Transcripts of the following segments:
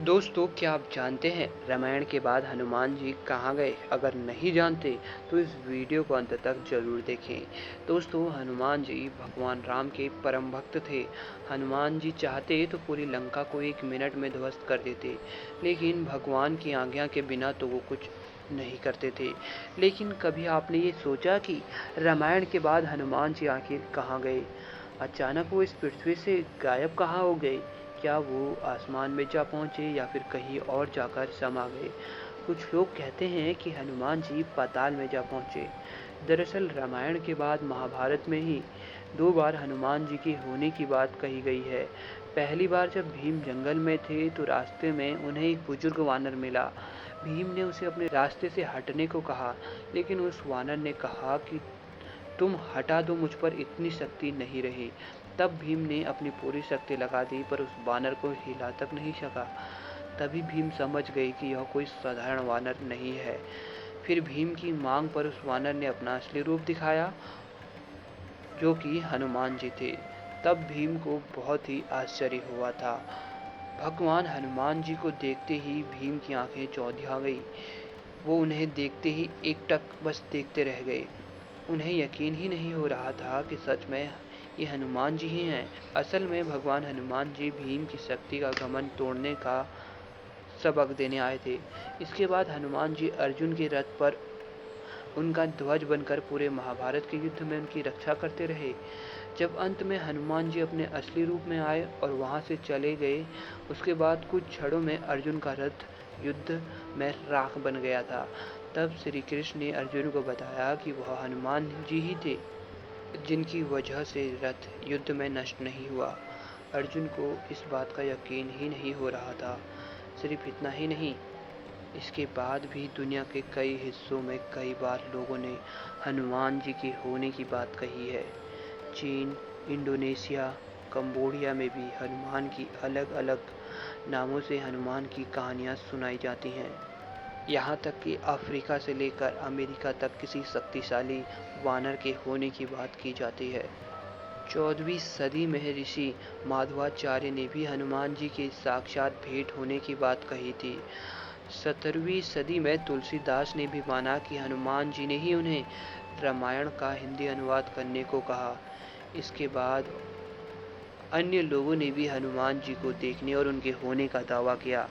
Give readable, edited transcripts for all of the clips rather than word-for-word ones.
दोस्तों, क्या आप जानते हैं रामायण के बाद हनुमान जी कहाँ गए? अगर नहीं जानते तो इस वीडियो को अंत तक जरूर देखें। दोस्तों, हनुमान जी भगवान राम के परम भक्त थे। हनुमान जी चाहते तो पूरी लंका को 1 मिनट में ध्वस्त कर देते, लेकिन भगवान की आज्ञा के बिना तो वो कुछ नहीं करते थे। लेकिन कभी आपने ये सोचा कि रामायण के बाद हनुमान जी आखिर कहाँ गए? अचानक वो इस पृथ्वी से गायब कहाँ हो गए? क्या वो आसमान में जा पहुँचे या फिर कहीं और जाकर समा गए? कुछ लोग कहते हैं कि हनुमान जी पाताल में जा पहुँचे। दरअसल रामायण के बाद महाभारत में ही 2 बार हनुमान जी के होने की बात कही गई है। पहली बार जब भीम जंगल में थे तो रास्ते में उन्हें एक बुजुर्ग वानर मिला। भीम ने उसे अपने रास्ते से हटने को कहा, लेकिन उस वानर ने कहा कि तुम हटा दो, मुझ पर इतनी शक्ति नहीं रही। तब भीम ने अपनी पूरी शक्ति लगा दी पर उस वानर को हिला तक नहीं सका। तभी भीम समझ गए कि यह कोई साधारण वानर नहीं है। फिर भीम की मांग पर उस वानर ने अपना असली रूप दिखाया, जो कि हनुमान जी थे। तब भीम को बहुत ही आश्चर्य हुआ था। भगवान हनुमान जी को देखते ही भीम की आंखें चौंधिया गई। वो उन्हें देखते ही एकटक बस देखते रह गए। उन्हें यकीन ही नहीं हो रहा था कि सच में ये हनुमान जी ही हैं। असल में भगवान हनुमान जी भीम की शक्ति का घमंड तोड़ने का सबक देने आए थे। इसके बाद हनुमान जी अर्जुन के रथ पर उनका ध्वज बनकर पूरे महाभारत के युद्ध में उनकी रक्षा करते रहे। जब अंत में हनुमान जी अपने असली रूप में आए और वहां से चले गए, उसके बाद कुछ क्षणों में अर्जुन का रथ युद्ध में राख बन गया था। तब श्री कृष्ण ने अर्जुन को बताया कि वह हनुमान जी ही थे, जिनकी वजह से रथ युद्ध में नष्ट नहीं हुआ। अर्जुन को इस बात का यकीन ही नहीं हो रहा था। सिर्फ इतना ही नहीं, इसके बाद भी दुनिया के कई हिस्सों में कई बार लोगों ने हनुमान जी के होने की बात कही है। चीन, इंडोनेशिया, कंबोडिया में भी हनुमान की अलग अलग नामों से हनुमान की कहानियाँ सुनाई जाती हैं। यहाँ तक कि अफ्रीका से लेकर अमेरिका तक किसी शक्तिशाली वानर के होने की बात की जाती है। 14वीं सदी में ऋषि माधवाचार्य ने भी हनुमान जी के साक्षात भेंट होने की बात कही थी। 17वीं सदी में तुलसीदास ने भी माना कि हनुमान जी ने ही उन्हें रामायण का हिंदी अनुवाद करने को कहा। इसके बाद अन्य लोगों ने भी हनुमान जी को देखने और उनके होने का दावा किया।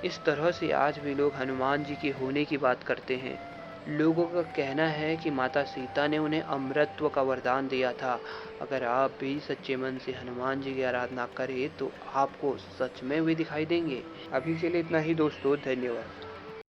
इस तरह से आज भी लोग हनुमान जी के होने की बात करते हैं। लोगों का कहना है कि माता सीता ने उन्हें अमरत्व का वरदान दिया था। अगर आप भी सच्चे मन से हनुमान जी की आराधना करें तो आपको सच में वे दिखाई देंगे। अभी के लिए इतना ही दोस्तों, धन्यवाद।